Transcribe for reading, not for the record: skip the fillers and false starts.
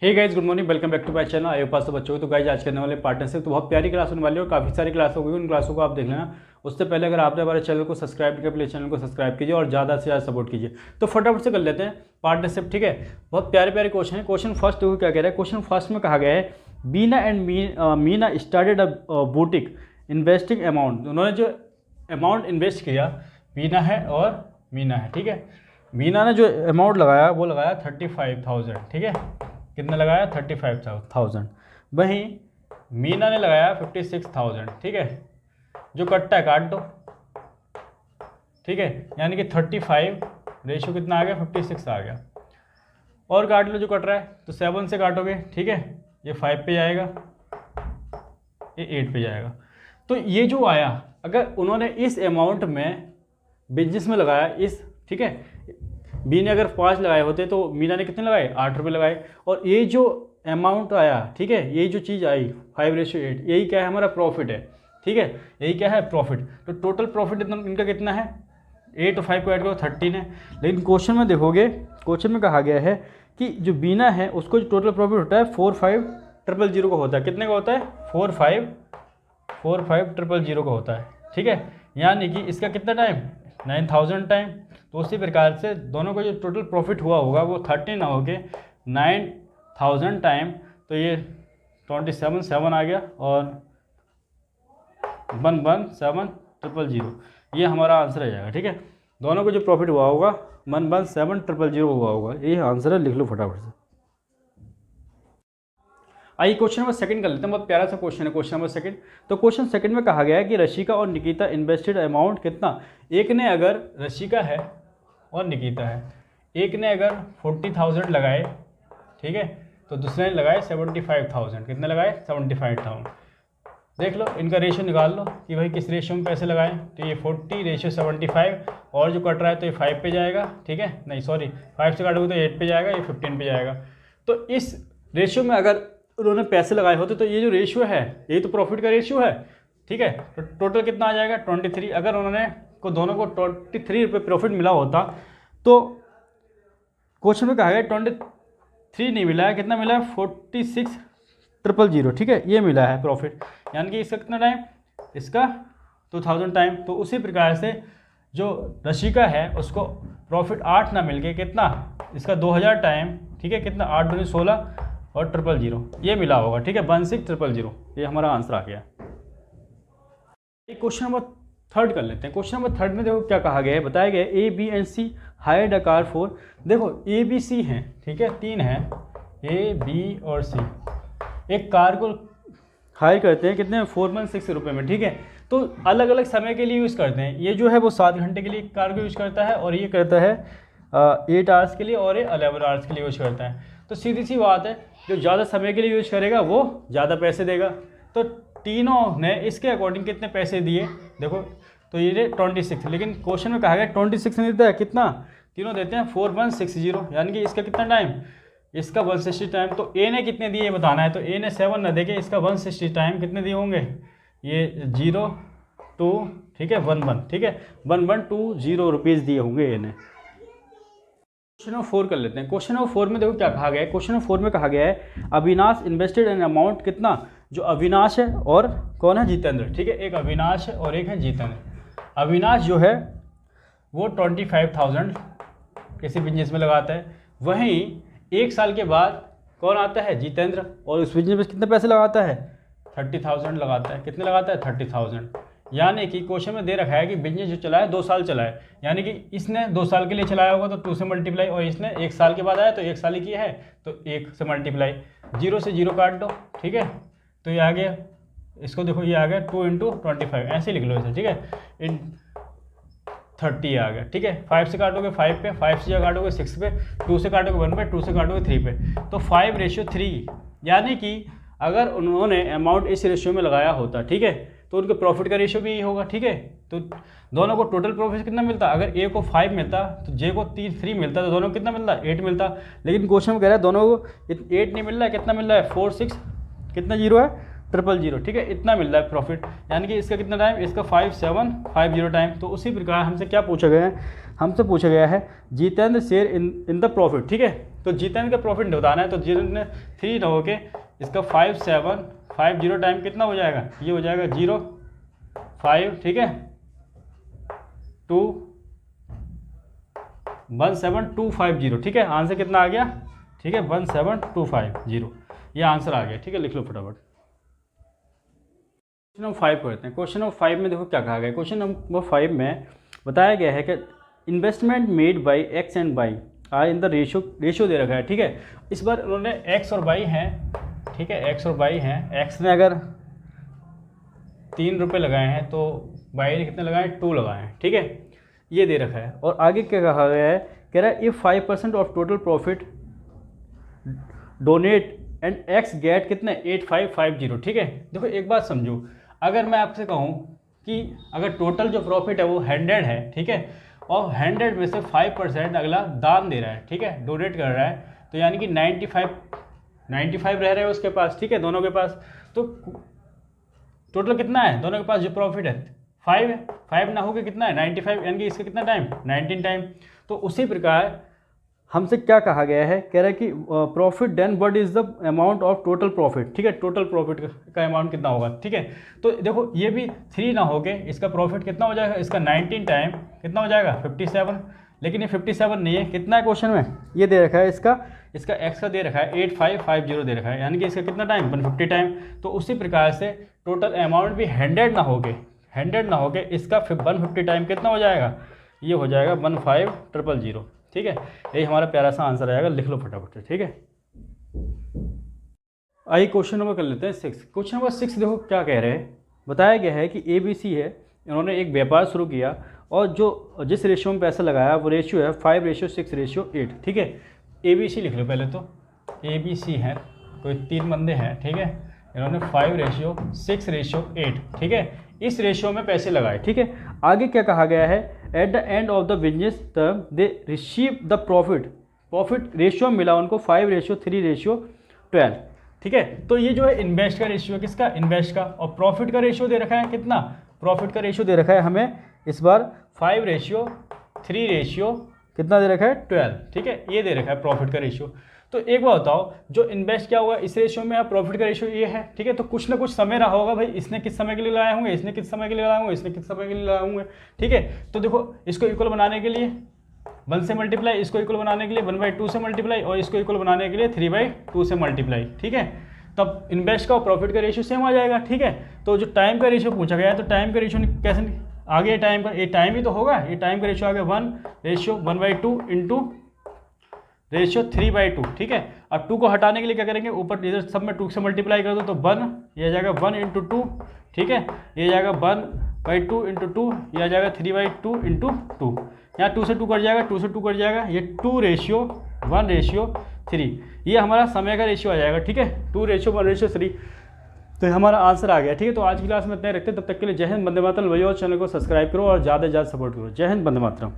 Hey guys, good morning, welcome back to my channel. आयो पास बच्चों तो गाइस आज करने वाले पार्टनरशिप तो बहुत प्यारी क्लास होने वाली है और काफ़ी सारी क्लास होगी, उन क्लासों को आप देख लेना। उससे पहले अगर आपने हमारे चैनल को सब्सक्राइब किया, प्लीज चैनल को सब्सक्राइब कीजिए और ज़्यादा से ज़्यादा सपोर्ट कीजिए। तो फटाफट से कर लेते हैं पार्टनरशिप, ठीक है। बहुत प्यारे प्यारे क्वेश्चन है। क्वेश्चन फर्स्ट देखो क्या कह रहा है। क्वेश्चन फर्स्ट में कहा गया है Beena and Meena started a boutique investing amount. उन्होंने जो अमाउंट इन्वेस्ट किया बीना है और मीना है, ठीक है। मीना ने जो अमाउंट लगाया वो लगाया 35,000, ठीक है। कितना लगाया 35,000। वहीं मीना ने लगाया 56,000, ठीक है। जो कटता है काट दो, ठीक है। यानी कि 35 रेशियो कितना आ गया 56 आ गया। और काट लो जो कट रहा है, तो 7 से काटोगे, ठीक है। ये 5 पे जाएगा, ये 8 पे जाएगा। तो ये जो आया, अगर उन्होंने इस अमाउंट में बिजनेस में लगाया इस, ठीक है। बी ने अगर 5 लगाए होते तो मीना ने कितने लगाए 8 रुपये लगाए। और ये जो अमाउंट आया, ठीक है, ये जो चीज़ आई 5:8, यही क्या है हमारा प्रॉफिट है, ठीक है। यही क्या है प्रॉफिट। तो टोटल प्रॉफिट इनका कितना है 8 और 5 को ऐड करो 13 है। लेकिन क्वेश्चन में देखोगे, क्वेश्चन में कहा गया है कि जो बीना है उसको जो टोटल प्रॉफिट होता है 45,000 का होता है। कितने का होता है 45,000 का होता है, ठीक है। यानी कि इसका कितना टाइम 9,000 टाइम। तो उसी प्रकार से दोनों का जो टोटल प्रॉफिट हुआ होगा वो 13 ना होके 9,000 टाइम। तो ये 27,7 आ गया और 117,000, ये हमारा आंसर आ जाएगा, ठीक है। दोनों को जो प्रॉफिट हुआ होगा 117,000 हुआ होगा, ये आंसर है, लिख लो फटाफट से। आइए क्वेश्चन नंबर सेकंड कर लेते हैं। बहुत प्यारा सा क्वेश्चन है क्वेश्चन नंबर सेकंड। तो क्वेश्चन सेकंड में कहा गया है कि रशिका और निकिता इन्वेस्टेड अमाउंट कितना। एक ने अगर, रशिका है और निकिता है, एक ने अगर 40,000 लगाए, ठीक है, तो दूसरे ने लगाए 75,000। कितने लगाए 75,000। देख लो इनका रेशियो निकाल लो कि भाई किस रेशियो में पैसे लगाए। तो ये 40 रेशियो 75 और जो कट रहा है तो ये 5 पे जाएगा, ठीक है। नहीं सॉरी, 5 से काटोगे तो 8 पे जाएगा, ये 15 पे जाएगा। तो इस रेशियो में अगर उन्होंने पैसे लगाए होते तो ये जो रेशियो है ये तो प्रॉफिट का रेशियो है, ठीक है। तो टोटल कितना आ जाएगा 23। अगर उन्होंने दोनों को 23 रुपये प्रॉफिट मिला होता तो क्वेश्चन में कहा गया 23 नहीं मिला है, कितना मिला है 46,000, ठीक है, ये मिला है प्रॉफिट। यानी कि इसका कितना टाइम, इसका 2000 टाइम। तो उसी प्रकार से जो रशिका है उसको प्रॉफिट 8 ना मिल के कितना, इसका 2000 टाइम, ठीक है। कितना 8 दूनी 16 और 000 ये मिला होगा, ठीक है। 16,000, ये हमारा आंसर आ गया। एक क्वेश्चन नंबर थर्ड कर लेते हैं। क्वेश्चन नंबर थर्ड में देखो क्या कहा गया है। बताया गया है A B and C hired a car for, देखो ए बी सी हैं, ठीक है, 3 हैं, ए बी और सी। एक कार को हायर करते हैं कितने 416 रुपये में, ठीक है। तो अलग अलग समय के लिए यूज़ करते हैं। ये जो है वो 7 घंटे के लिए कार को यूज़ करता है और ये करता है 8 आवर्स के लिए और ये 11 आवर्स के लिए यूज़ करता है। तो सीधी सी बात है, जो ज़्यादा समय के लिए यूज़ करेगा वो ज़्यादा पैसे देगा। तो तीनों ने इसके अकॉर्डिंग कितने पैसे दिए देखो, तो ये 26। लेकिन क्वेश्चन में कहा गया 26 नहीं देता है, कितना तीनों देते हैं 4160। यानी कि इसका कितना टाइम, इसका 160 टाइम। तो ए ने कितने दिए ये बताना है। तो ए ने 7 ना देके इसका 160 टाइम कितने दिए होंगे, ये 0 2, ठीक है, 11, ठीक है, 1120 रुपीज़ दिए होंगे ए ने। क्वेश्चन नंबर 4 कर लेते हैं। क्वेश्चन नंबर 4 में देखो क्या कहा गया है। क्वेश्चन नंबर 4 में कहा गया है अविनाश इन्वेस्टेड एन अमाउंट कितना। जो अविनाश है और कौन है जितेंद्र, ठीक है। एक अविनाश है और एक है जितेंद्र। अविनाश जो है वो 25,000 किसी बिजनेस में लगाता है। वहीं 1 साल के बाद कौन आता है जितेंद्र, और उस बिजनेस में कितने पैसे लगाता है 30,000 लगाता है। कितने लगाता है 30,000। यानी कि क्वेश्चन में दे रखा है कि बिजनेस जो चला है 2 साल चला है, यानी कि इसने 2 साल के लिए चलाया होगा तो 2 से मल्टीप्लाई, और इसने 1 साल के बाद आया तो 1 साल ही किया है तो 1 से मल्टीप्लाई। 0 से 0 काट दो, ठीक है। तो ये आ गया, इसको देखो ये आ गया 2 × 25, ऐसे लिख लो इसे, ठीक है। इन 30 आ गया, ठीक है। 5 से काटोगे 5 पे, 5 से काटोगे 6 पे, 2 से काटोगे 1 पे, 2 से काटोगे 3 पे, तो 5:3। यानी कि अगर उन्होंने अमाउंट इस रेशियो में लगाया होता, ठीक है, तो उनके प्रॉफिट का रेशियो भी यही होगा, ठीक है। तो दोनों को टोटल प्रॉफिट कितना मिलता, अगर ए को 5 मिलता तो जे को 3 मिलता, तो दोनों को कितना मिलता 8 मिलता। लेकिन क्वेश्चन में कह रहा है दोनों को 8 नहीं मिल रहा है, कितना मिल रहा है 46, कितना 0 है 000, ठीक है, इतना मिल रहा है प्रॉफिट। यानी कि इसका कितना टाइम, इसका 5750 टाइम। तो उसी प्रकार हमसे क्या पूछा गया है, हमसे पूछा गया है Jitendra share in the profit, ठीक है। तो जितेंद्र का प्रॉफिट बताना है, तो जितेंद्र 3 ना होके इसका 5750 टाइम कितना हो जाएगा, ये हो जाएगा 0 5, ठीक है 2 17250, ठीक है आंसर कितना आ गया, ठीक है 17250, ये आंसर आ गया, ठीक है लिख लो फटाफट। क्वेश्चन नंबर 5 करते हैं। क्वेश्चन नंबर 5 में देखो क्या कहा गया। क्वेश्चन नंबर 5 में बताया गया है कि investment made by x and y are in the ratio दे रखा है, ठीक है। इस बार उन्होंने एक्स और बाई हैं, ठीक है एक्स और बाई हैं। एक्स ने अगर 3 रुपये लगाए हैं तो बाई ने कितने लगाए, 2 लगाए हैं, ठीक है ये दे रखा है। और आगे क्या कहा गया है, कह रहा है if 5% of total profit donate and X get कितने 8550, ठीक है। देखो एक बात समझो, अगर मैं आपसे कहूँ कि अगर टोटल जो प्रॉफिट है वो 100 है, ठीक है, और 100 में से 5% अगला दान दे रहा है, ठीक है डोनेट कर रहा है, तो यानी कि 95 रह रहे हैं उसके पास, ठीक है दोनों के पास। तो टोटल कितना है दोनों के पास जो प्रॉफिट है 5 है, 5 ना होकर कितना है 95, यानी कि इसका कितना टाइम 19 टाइम। तो उसी प्रकार हमसे क्या कहा गया है, कह रहा है कि profit then what is the amount of total profit, ठीक है टोटल प्रॉफिट का अमाउंट कितना होगा, ठीक है। तो देखो ये भी 3 ना होके इसका प्रॉफिट कितना हो जाएगा, इसका 19 टाइम कितना हो जाएगा 57, लेकिन ये 57 नहीं है, कितना है क्वेश्चन में ये दे रखा है, इसका एक्स का दे रखा है 8550 दे रखा है, यानी कि इसका कितना टाइम 150 टाइम। तो उसी प्रकार से टोटल अमाउंट भी 100 ना होके इसका 150 टाइम कितना हो जाएगा, ये हो जाएगा 15000, ठीक है यही हमारा प्यारा सा आंसर आएगा, लिख लो फटाफट, ठीक है। आइए क्वेश्चन नंबर कर लेते हैं 6। क्वेश्चन नंबर 6 देखो क्या कह रहे हैं, बताया गया है कि ABC है, इन्होंने एक व्यापार शुरू किया और जो जिस रेशियो में पैसा लगाया वो रेशियो है 5:6:8, ठीक है। ABC लिख लो पहले, तो ABC है, कोई 3 बंदे हैं, ठीक है, इन्होंने 5:6:8, ठीक है इस रेशियो में पैसे लगाए, ठीक है। आगे क्या कहा गया है, at the end of the business term they receive the profit ratio मिला उनको 5:3:12, ठीक है। तो ये जो है इन्वेस्ट का रेशियो, किसका इन्वेस्ट का, और प्रॉफिट का रेशियो दे रखा है कितना, प्रॉफिट का रेशियो दे रखा है हमें इस बार 5:3 कितना दे रखा है 12, ठीक है ये दे रखा है प्रॉफिट का रेशियो। तो एक बार बताओ जो इन्वेस्ट क्या हुआ इस रेशियो में, प्रॉफिट का रेशियो ये है, ठीक है। तो कुछ ना कुछ समय रहा होगा भाई, इसने किस समय के लिए लगाए होंगे, इसने किस समय के लिए लगाए होंगे, इसने किस समय के लिए लगाए होंगे, ठीक है। तो देखो इसको इक्वल बनाने के लिए 1 से मल्टीप्लाई, इसको इक्वल बनाने के लिए 1/2 से मल्टीप्लाई, और इसको इक्वल बनाने के लिए 3/2 से मल्टीप्लाई, ठीक है। तब इन्वेस्ट का और प्रॉफिट का रेशियो सेम आ जाएगा, ठीक है। तो जो टाइम का रेशियो पूछा गया है, तो टाइम का रेशियो कैसे आगे, टाइम का ये टाइम ही तो होगा, ये टाइम का रेशियो आ गया 1:1/2 इंटू रेशियो 3/2, ठीक है। अब 2 को हटाने के लिए क्या करेंगे, ऊपर इधर सब में 2 से मल्टीप्लाई कर दो तो 1, ये आ जाएगा 1 × 2, ठीक है, ये जाएगा 1/2 × 2, ये आ जाएगा 3/2 × 2, यहाँ 2 से 2 कट जाएगा, 2 से 2 कट जाएगा, ये 2:1:3, ये हमारा समय का रेशियो आ जाएगा, ठीक है 2:1:3। तो हमारा आंसर आ गया, ठीक है। तो आज की क्लास में इतना ही रखते हैं, तब तक के लिए जय हिंद, वंदे मातरम। भाइयों चैनल को सब्सक्राइब करो और ज़्यादा से ज़्यादा सपोर्ट करो। जय हिंद, वंदे मातरम।